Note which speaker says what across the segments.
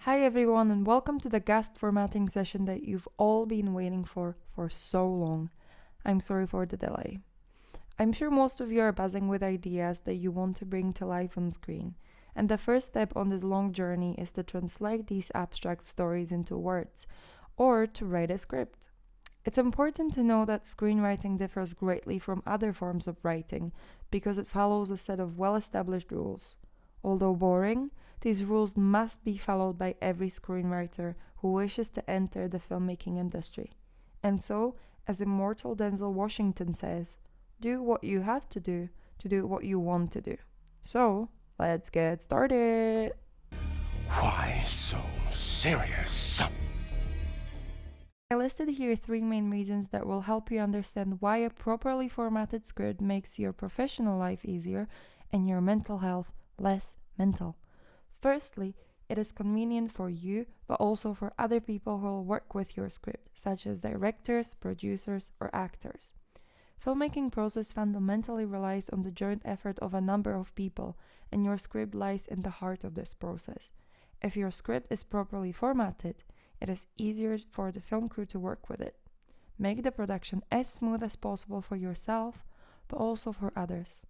Speaker 1: Hi everyone and welcome to the guest formatting session that you've all been waiting for so long. I'm sorry for the delay. I'm sure most of you are buzzing with ideas that you want to bring to life on screen, and the first step on this long journey is to translate these abstract stories into words, or to write a script. It's important to know that screenwriting differs greatly from other forms of writing because it follows a set of well-established rules. Although boring, these rules must be followed by every screenwriter who wishes to enter the filmmaking industry. And so, as immortal Denzel Washington says, do what you have to do what you want to do. So, let's get started!
Speaker 2: Why so serious?
Speaker 1: I listed here 3 main reasons that will help you understand why a properly formatted script makes your professional life easier and your mental health less mental. Firstly, it is convenient for you, but also for other people who will work with your script, such as directors, producers, or actors. Filmmaking process fundamentally relies on the joint effort of a number of people, and your script lies in the heart of this process. If your script is properly formatted, it is easier for the film crew to work with it. Make the production as smooth as possible for yourself, but also for others.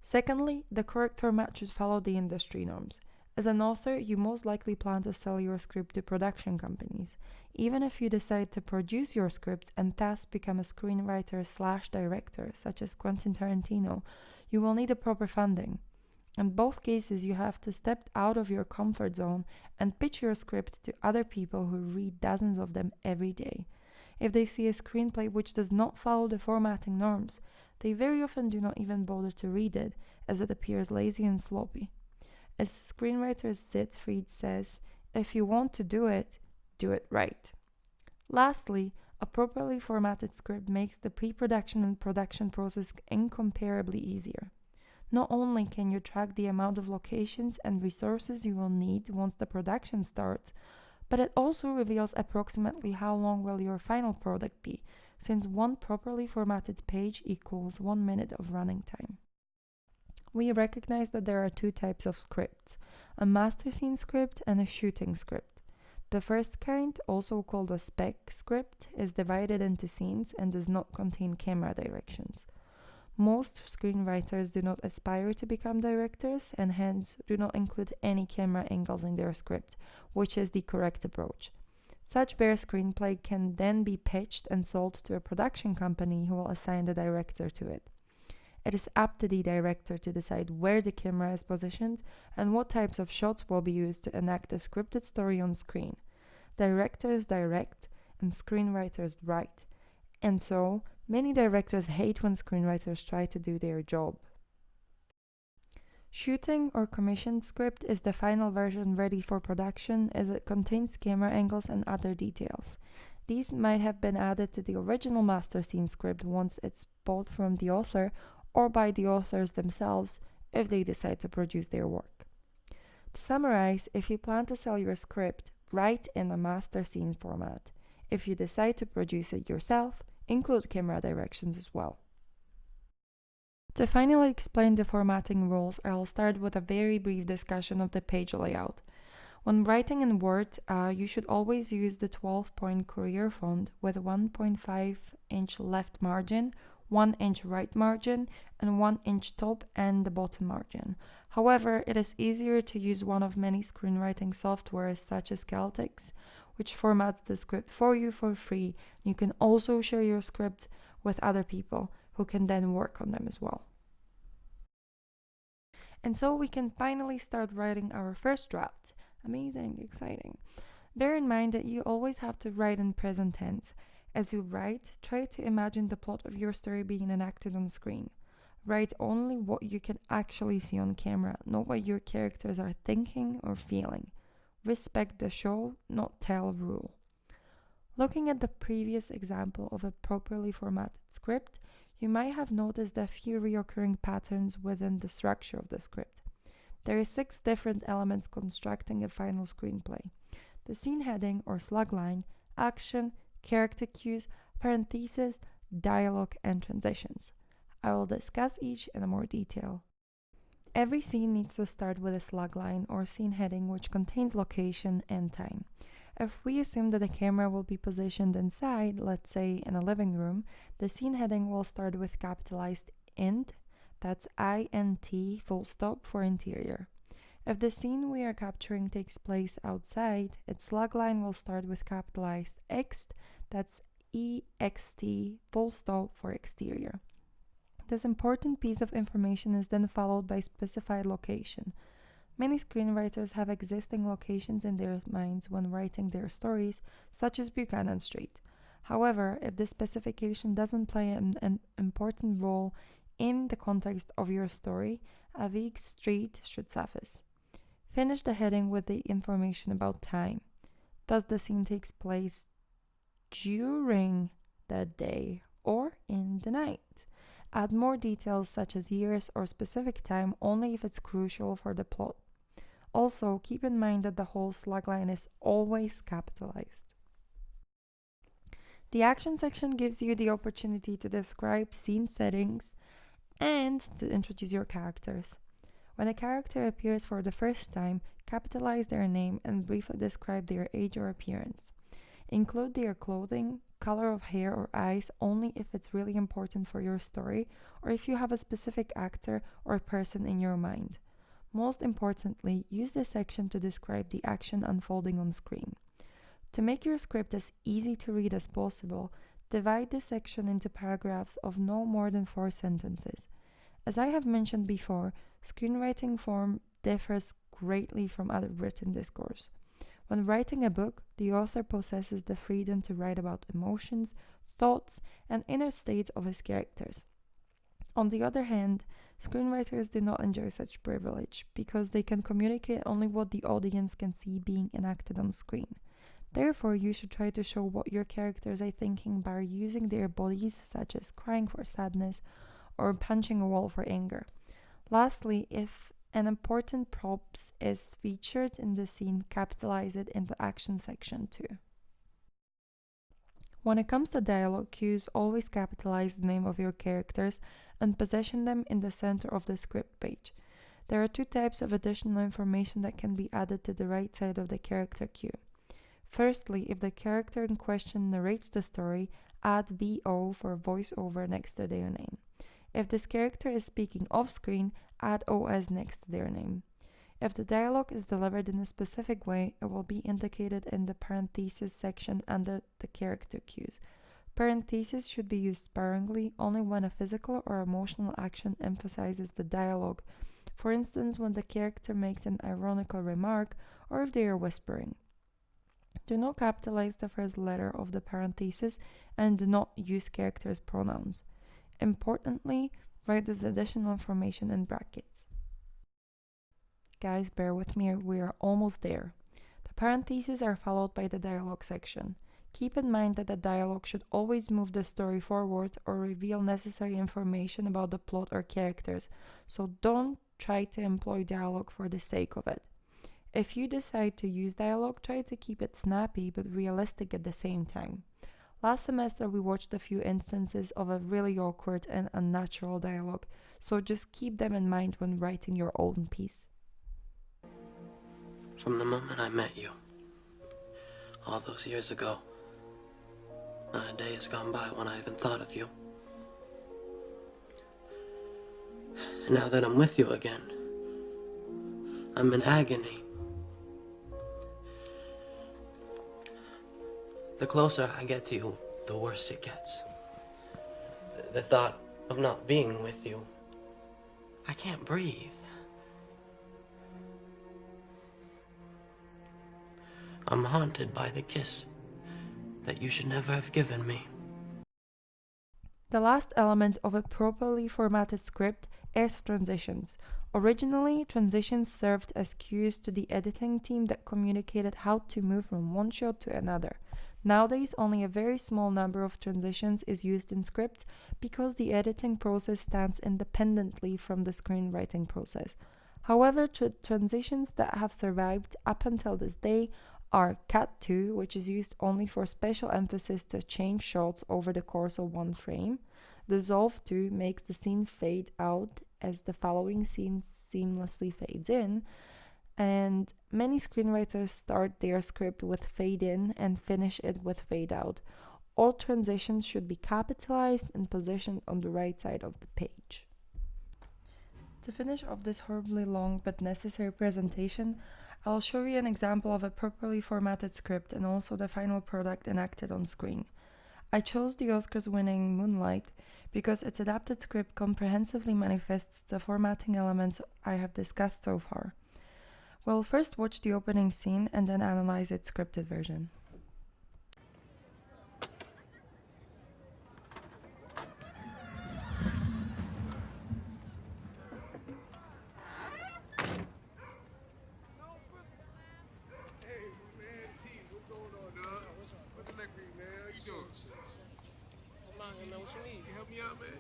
Speaker 1: Secondly, the correct format should follow the industry norms. As an author, you most likely plan to sell your script to production companies. Even if you decide to produce your scripts and thus become a screenwriter/director, such as Quentin Tarantino, you will need a proper funding. In both cases, you have to step out of your comfort zone and pitch your script to other people who read dozens of them every day. If they see a screenplay which does not follow the formatting norms, they very often do not even bother to read it, as it appears lazy and sloppy. As screenwriter Siegfried says, if you want to do it right. Lastly, a properly formatted script makes the pre-production and production process incomparably easier. Not only can you track the amount of locations and resources you will need once the production starts, but it also reveals approximately how long will your final product be, since one properly formatted page equals 1 minute of running time. We recognize that there are 2 types of scripts, a master scene script and a shooting script. The first kind, also called a spec script, is divided into scenes and does not contain camera directions. Most screenwriters do not aspire to become directors and hence do not include any camera angles in their script, which is the correct approach. Such bare screenplay can then be pitched and sold to a production company who will assign the director to it. It is up to the director to decide where the camera is positioned and what types of shots will be used to enact a scripted story on screen. Directors direct and screenwriters write, and so many directors hate when screenwriters try to do their job. Shooting or commissioned script is the final version ready for production as it contains camera angles and other details. These might have been added to the original master scene script once it's bought from the author or by the authors themselves if they decide to produce their work. To summarize, if you plan to sell your script, write in a master scene format. If you decide to produce it yourself, include camera directions as well. To finally explain the formatting rules, I'll start with a very brief discussion of the page layout. When writing in Word, you should always use the 12-point Courier font with 1.5-inch left margin, 1-inch right margin, and 1-inch top and bottom margin. However, it is easier to use one of many screenwriting softwares such as Celtx, which formats the script for you for free. You can also share your script with other people who can then work on them as well. And so we can finally start writing our first draft. Amazing, exciting. Bear in mind that you always have to write in present tense. As you write, try to imagine the plot of your story being enacted on screen. Write only what you can actually see on camera, not what your characters are thinking or feeling. Respect the show, not tell rule. Looking at the previous example of a properly formatted script, you might have noticed a few recurring patterns within the structure of the script. There are 6 different elements constructing a final screenplay: the scene heading or slugline, action, character cues, parentheses, dialogue, and transitions. I will discuss each in more detail. Every scene needs to start with a slugline or scene heading which contains location and time. If we assume that the camera will be positioned inside, let's say in a living room, the scene heading will start with capitalized INT, that's INT full stop for interior. If the scene we are capturing takes place outside, its slugline will start with capitalized X, that's EXT full stop for exterior. This important piece of information is then followed by specified location. Many screenwriters have existing locations in their minds when writing their stories, such as Buchanan Street. However, if this specification doesn't play an important role in the context of your story, a vague street should suffice. Finish the heading with the information about time. Does the scene take place during the day or in the night? Add more details such as years or specific time only if it's crucial for the plot. Also, keep in mind that the whole slugline is always capitalized. The action section gives you the opportunity to describe scene settings and to introduce your characters. When a character appears for the first time, capitalize their name and briefly describe their age or appearance. Include their clothing, color of hair or eyes only if it's really important for your story or if you have a specific actor or person in your mind. Most importantly, use this section to describe the action unfolding on screen. To make your script as easy to read as possible, divide this section into paragraphs of no more than 4 sentences. As I have mentioned before, screenwriting form differs greatly from other written discourse. When writing a book, the author possesses the freedom to write about emotions, thoughts, and inner states of his characters. On the other hand, screenwriters do not enjoy such privilege because they can communicate only what the audience can see being enacted on screen. Therefore, you should try to show what your characters are thinking by using their bodies, such as crying for sadness or punching a wall for anger. Lastly, if an important props is featured in the scene, capitalize it in the action section too. When it comes to dialogue cues, always capitalize the name of your characters and position them in the center of the script page. There are 2 types of additional information that can be added to the right side of the character cue. Firstly, if the character in question narrates the story, add VO for voiceover next to their name. If this character is speaking off-screen, add OS next to their name. If the dialogue is delivered in a specific way, it will be indicated in the parentheses section under the character cues. Parentheses should be used sparingly only when a physical or emotional action emphasizes the dialogue, for instance when the character makes an ironical remark or if they are whispering. Do not capitalize the first letter of the parentheses and do not use characters' pronouns. Importantly, write this additional information in brackets. Guys, bear with me, we are almost there. The parentheses are followed by the dialogue section. Keep in mind that the dialogue should always move the story forward or reveal necessary information about the plot or characters, so don't try to employ dialogue for the sake of it. If you decide to use dialogue, try to keep it snappy but realistic at the same time. Last semester we watched a few instances of a really awkward and unnatural dialogue, so just keep them in mind when writing your own piece.
Speaker 3: From the moment I met you, all those years ago, not a day has gone by when I haven't thought of you. And now that I'm with you again, I'm in agony. The closer I get to you, the worse it gets. The thought of not being with you, I can't breathe. I'm haunted by the kiss that you should never have given me.
Speaker 1: The last element of a properly formatted script is transitions. Originally, transitions served as cues to the editing team that communicated how to move from one shot to another. Nowadays, only a very small number of transitions is used in scripts because the editing process stands independently from the screenwriting process. However, transitions that have survived up until this day are Cut to, which is used only for special emphasis to change shots over the course of one frame. Dissolve to makes the scene fade out as the following scene seamlessly fades in, and many screenwriters start their script with fade in and finish it with fade out. All transitions should be capitalized and positioned on the right side of the page. To finish off this horribly long but necessary presentation, I'll show you an example of a properly formatted script and also the final product enacted on screen. I chose the Oscars-winning Moonlight because its adapted script comprehensively manifests the formatting elements I have discussed so far. We'll first watch the opening scene and then analyze its scripted version.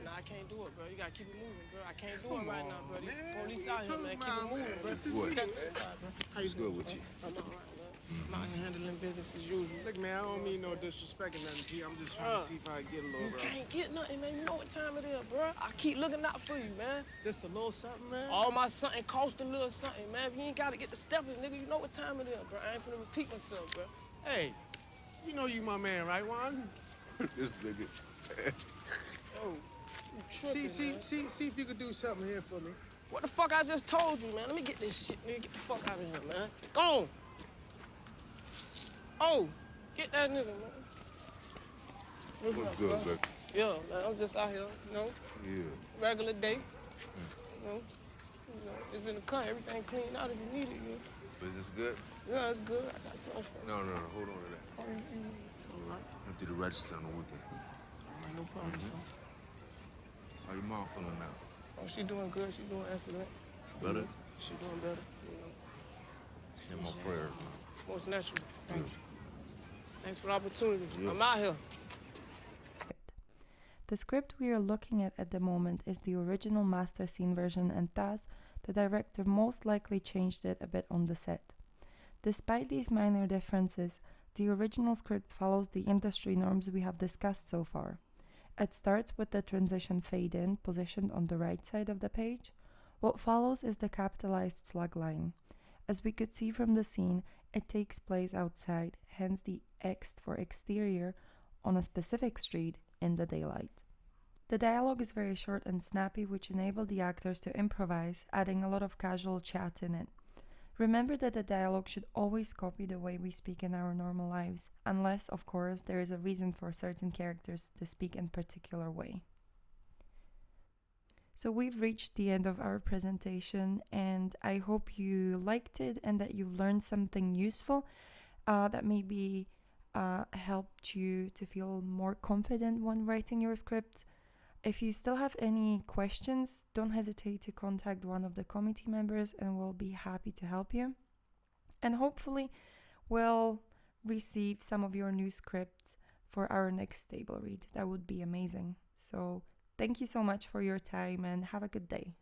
Speaker 4: Nah, I can't do it, bro. You gotta keep it moving, bro. I can't do it right now, bro. These police out here, man. Keep it moving, bro. Step to the side, bro. How you good with you? I'm all right, man. I'm out here handling business as usual.
Speaker 5: Look, man, I don't mean no disrespect or nothing to you. I'm just trying to see if I can get a little,
Speaker 4: You
Speaker 5: bro.
Speaker 4: can't get nothing, man. You know what time it is, bro. I keep looking out for you, man.
Speaker 5: Just a little something, man?
Speaker 4: All my something cost a little something, man. If you ain't gotta get the stepping, nigga, you know what time it is, bro. I ain't finna repeat myself, bro.
Speaker 5: Hey, you know you my man, right, Juan?
Speaker 6: This nigga.
Speaker 4: Yo, you tripping, man.
Speaker 5: See if you could do something here for me.
Speaker 4: What the fuck I just told you, man? Let me get this shit, nigga. Get the fuck out of here, man. Go on. Oh, get that nigga, man. What's up,
Speaker 6: What's good,
Speaker 4: son?
Speaker 6: baby?
Speaker 4: Yeah, man, I'm just out here, you know,
Speaker 6: Yeah.
Speaker 4: regular day. You know, it's in the car, everything cleaned out if you need it, you know.
Speaker 6: Business good?
Speaker 4: Yeah, it's good. I got something for you.
Speaker 6: No, hold on to that.
Speaker 4: All right.
Speaker 6: Empty the register on the weekend.
Speaker 4: All right, no problem, son.
Speaker 6: How your mom feeling now?
Speaker 4: Oh, she doing good. She doing excellent.
Speaker 6: Better?
Speaker 4: She doing better, you know.
Speaker 6: She in my prayers, man.
Speaker 4: Most natural. Thanks. Thanks for the opportunity.
Speaker 6: Yeah.
Speaker 4: I'm out here.
Speaker 1: The script we are looking at the moment is the original master scene version, and thus the director most likely changed it a bit on the set. Despite these minor differences, the original script follows the industry norms we have discussed so far. It starts with the transition fade in positioned on the right side of the page. What follows is the capitalized slug line. As we could see from the scene, it takes place outside, hence the X for exterior, on a specific street in the daylight. The dialogue is very short and snappy, which enabled the actors to improvise, adding a lot of casual chat in it. Remember that the dialogue should always copy the way we speak in our normal lives, unless, of course, there is a reason for certain characters to speak in a particular way. So we've reached the end of our presentation, and I hope you liked it and that you've learned something useful that maybe helped you to feel more confident when writing your script. If you still have any questions, don't hesitate to contact one of the committee members and we'll be happy to help you. And hopefully we'll receive some of your new scripts for our next table read. That would be amazing. So thank you so much for your time and have a good day.